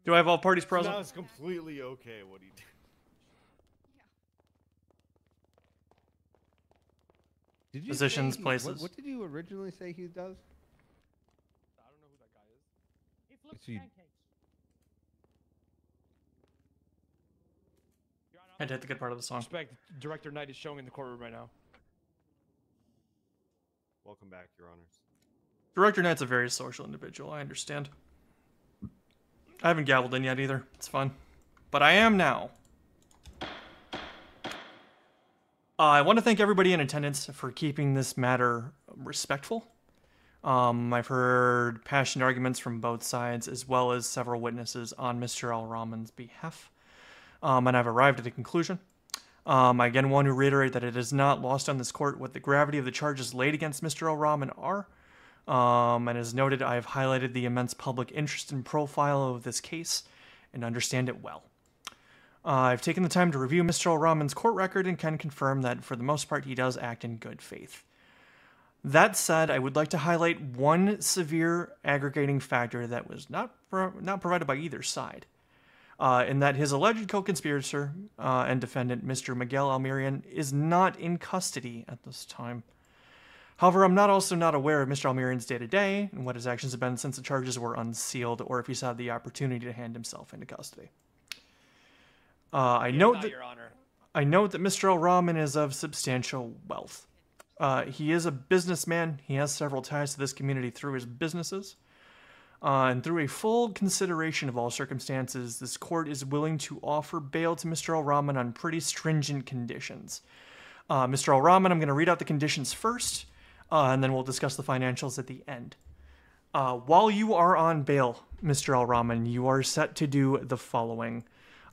Do I have all parties So present? now it's completely okay what he did. Did you Positions, say places. What did you originally say he does? I don't know who that guy is. He flips So you- pancakes. Your Honor, Had to hit the good part of the song. Respect, Director Knight is showing in the courtroom right now. welcome back, Your Honors. Director Knight's a very social individual, I understand. I haven't gavelled in yet either. It's fun. But I am now. I want to thank everybody in attendance for keeping this matter respectful. I've heard passionate arguments from both sides, as well as several witnesses on Mr. Al-Rahman's behalf. And I've arrived at a conclusion. I again want to reiterate that it is not lost on this court what the gravity of the charges laid against Mr. Al-Rahman are. And as noted, I have highlighted the immense public interest and profile of this case and understand it well. I've taken the time to review Mr. Al-Rahman's court record and can confirm that for the most part he does act in good faith. That said, I would like to highlight one severe aggregating factor that was not provided by either side, in that his alleged co-conspirator and defendant, Mr. Miguel Almirian, is not in custody at this time. However, I'm also not aware of Mr. Almirian's day-to-day and what his actions have been since the charges were unsealed, or if he's had the opportunity to hand himself into custody. I note that Mr. Al-Rahman is of substantial wealth. He is a businessman. He has several ties to this community through his businesses. And through a full consideration of all circumstances, this court is willing to offer bail to Mr. Al-Rahman on pretty stringent conditions. Mr. Al-Rahman, I'm going to read out the conditions first, and then we'll discuss the financials at the end. While you are on bail, Mr. Al-Rahman, you are set to do the following.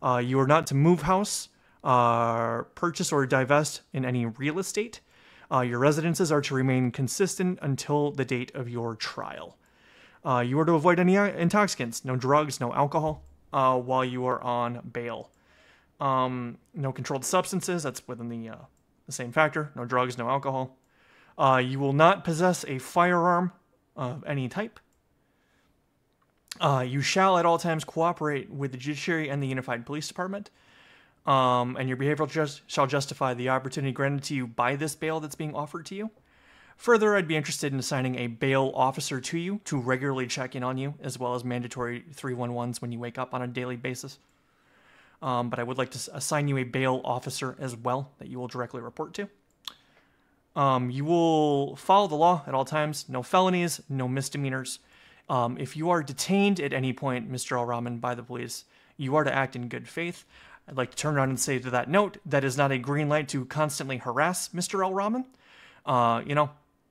You are not to move house, purchase or divest in any real estate. Your residences are to remain consistent until the date of your trial. You are to avoid any intoxicants, no drugs, no alcohol, while you are on bail. No controlled substances, that's within the same factor, no drugs, no alcohol. You will not possess a firearm of any type. You shall at all times cooperate with the judiciary and the Unified Police Department. And your behavior shall justify the opportunity granted to you by this bail that's being offered to you. Further, I'd be interested in assigning a bail officer to you to regularly check in on you, as well as mandatory 311s when you wake up on a daily basis. But I would like to assign you a bail officer as well that you will directly report to. You will follow the law at all times. No felonies, no misdemeanors. If you are detained at any point, Mr. Al-Rahman, by the police, you are to act in good faith. I'd like to turn around and say to that note, that is not a green light to constantly harass Mr. Al-Rahman.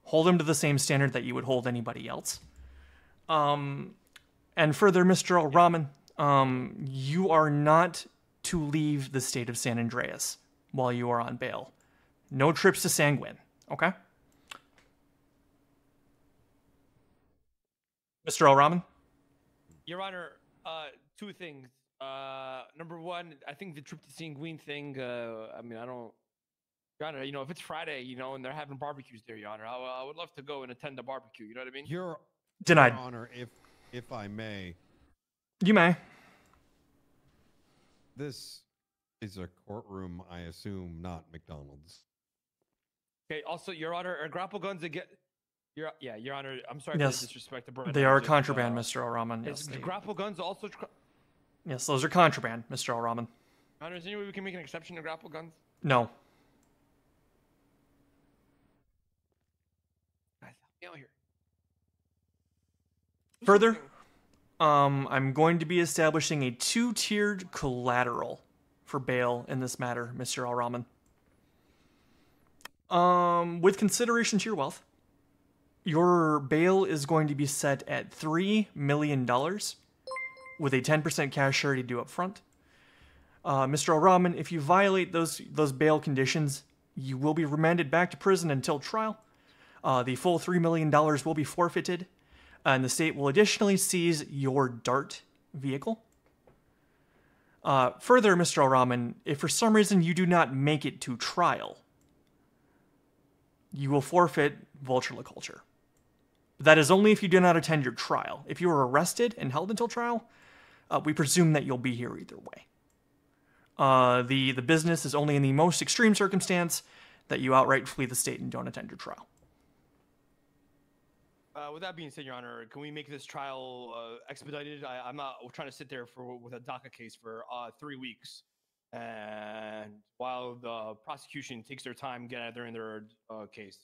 Hold him to the same standard that you would hold anybody else. And further, Mr. Al-Rahman, you are not to leave the state of San Andreas while you are on bail. No trips to Sanguine, okay? Mr. Al-Rahman? Your Honor, two things. Number one, I think the trip to Sanguine thing, I don't... Your Honor, if it's Friday, and they're having barbecues there, Your Honor, I would love to go and attend the barbecue, you know what I mean? Your Denied. Honor, if I may, You may. this is a courtroom, I assume, not McDonald's. Okay, also, Your Honor, are grapple guns again... Your Honor, I'm sorry Yes. to disrespect the brother. They are contraband, Mr. Al-Rahman. Yes, Is grapple guns also... yes, those are contraband, Mr. Al-Rahman. Your Honor, is there any way we can make an exception to grapple guns? No. Guys, help me out here. Further, I'm going to be establishing a 2-tiered collateral for bail in this matter, Mr. Al-Rahman. With consideration to your wealth, your bail is going to be set at $3 million with a 10% cash surety due up front. Mr. Al-Rahman, if you violate those bail conditions, you will be remanded back to prison until trial. The full $3 million will be forfeited, and the state will additionally seize your DART vehicle. Further, Mr. Al-Rahman, if for some reason you do not make it to trial, you will forfeit vulture la culture. That is only if you do not attend your trial. If you are arrested and held until trial, we presume that you'll be here either way. The business is only in the most extreme circumstance that you outright flee the state and don't attend your trial. With that being said, Your Honor, can we make this trial expedited? I'm not trying to sit there with a DACA case for 3 weeks, and while the prosecution takes their time gathering their case.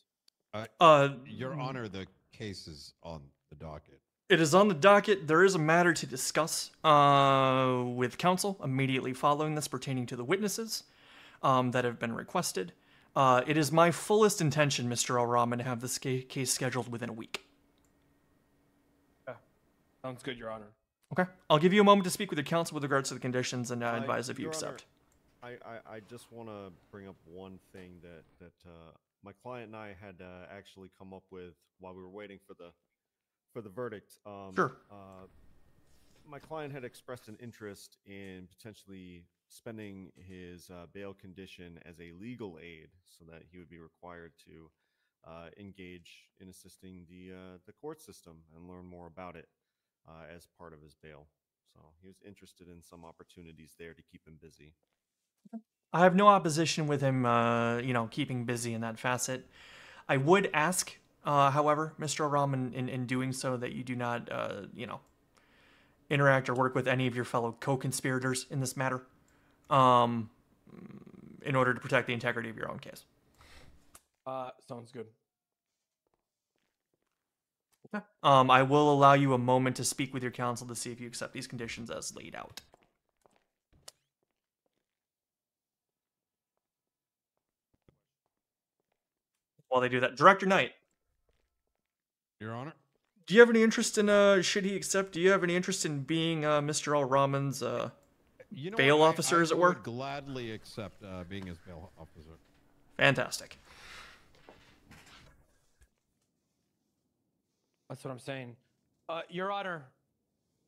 Your Honor, the case is on the docket. It is on the docket. There is a matter to discuss with counsel immediately following this pertaining to the witnesses that have been requested. It is my fullest intention, Mr. Al-Rahman, to have this case scheduled within a week. Sounds good, Your Honor. Okay. I'll give you a moment to speak with your counsel with regards to the conditions and advise if you Your accept. Honor, I just want to bring up one thing that my client and I had actually come up with while we were waiting for the verdict. Sure. My client had expressed an interest in potentially spending his bail condition as a legal aid, so that he would be required to engage in assisting the court system and learn more about it as part of his bail. So he was interested in some opportunities there to keep him busy. I have no opposition with him, keeping busy in that facet. I would ask, however, Mr. Al-Rahman, in doing so, that you do not, interact or work with any of your fellow co-conspirators in this matter, in order to protect the integrity of your own case. Sounds good. Okay. I will allow you a moment to speak with your counsel to see if you accept these conditions as laid out. While they do that, Director Knight, Your Honor? do you have any interest in, should he accept, do you have any interest in being Mr. Al-Rahman's bail officer, as it were? I would gladly accept being his bail officer. Fantastic. That's what I'm saying. Your Honor,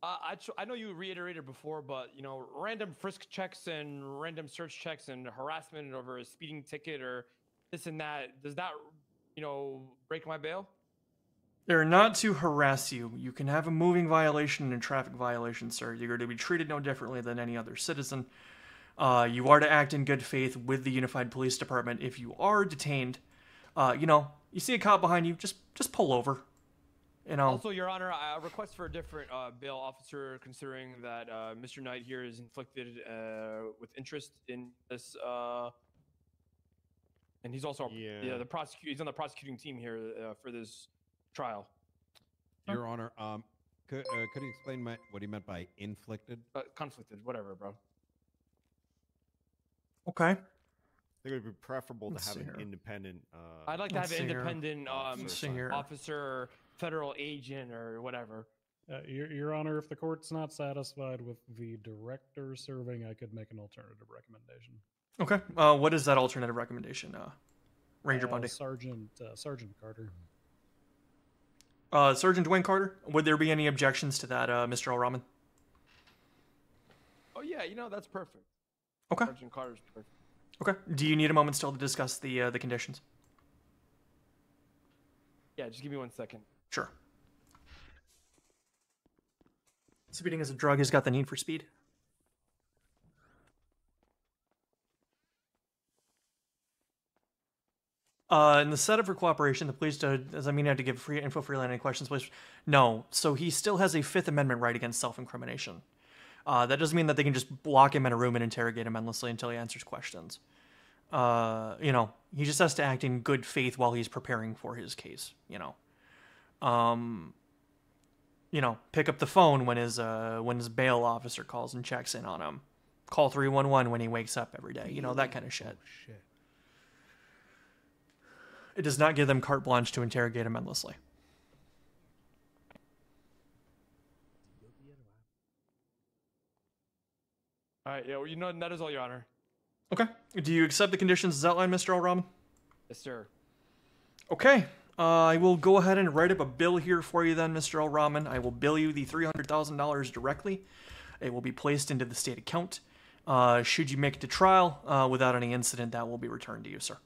I know you reiterated before, but, random frisk checks and random search checks and harassment over a speeding ticket or this and that, does that, break my bail? They're not to harass you. You can have a moving violation and a traffic violation, sir. You're to be treated no differently than any other citizen. You are to act in good faith with the Unified Police Department. If you are detained, you see a cop behind you, just pull over. Also, Your Honor, I request for a different bail officer, considering that Mr. Knight here is inflicted with interest in this, and he's also the prosecutor. He's on the prosecuting team here for this trial. Your Honor, could you explain what he meant by inflicted? Conflicted, whatever, bro. Okay. I think it would be preferable to have an independent. I'd like to have an independent officer, federal agent, or whatever. Your Honor, if the court's not satisfied with the director serving, I could make an alternative recommendation. Okay. What is that alternative recommendation, Ranger Bundy? Sergeant Carter. Sergeant Dwayne Carter, would there be any objections to that, Mr. Al-Rahman? Oh yeah, that's perfect. Okay. Sergeant Carter's perfect. Okay. Do you need a moment still to discuss the conditions? Yeah, just give me 1 second. Sure. Speeding as a drug has got the need for speed. In the setup for cooperation, the police does that mean I have to give free info freely on any questions, please? No. So he still has a Fifth Amendment right against self-incrimination. That doesn't mean that they can just lock him in a room and interrogate him endlessly until he answers questions. He just has to act in good faith while he's preparing for his case, pick up the phone when his bail officer calls and checks in on him. Call 311 when he wakes up every day, that kind of shit. Oh, shit. It does not give them carte blanche to interrogate him endlessly. All right, yeah, that is all, Your Honor. Okay. Do you accept the conditions as outlined, Mr. Al-Rahman? Yes, sir. Okay. I will go ahead and write up a bill here for you then, Mr. Al-Rahman. I will bill you the $300,000 directly. It will be placed into the state account. Should you make it to trial without any incident, that will be returned to you, sir.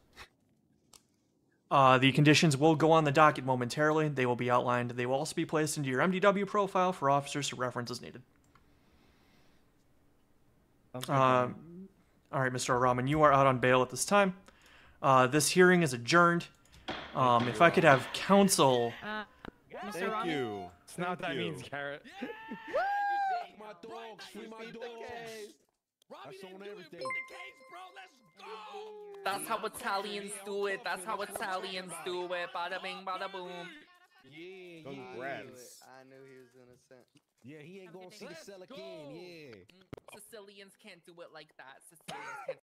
The conditions will go on the docket momentarily. They will be outlined. They will also be placed into your MDW profile for officers to reference as needed. Sounds good, Your Honor. All right, Mr. Rahman, you are out on bail at this time. This hearing is adjourned. If I could have counsel. Mr. Thank Ramee? you. It's not what that means, Carrot. My dogs, free my dogs. That's on everything. That's how Italians do it. That's how Italians do it. Bada bing, bada boom. Yeah, Congrats. I knew he was innocent. Yeah, he ain't gonna see the cell again. Yeah. Sicilians can't do it like that. Sicilians can't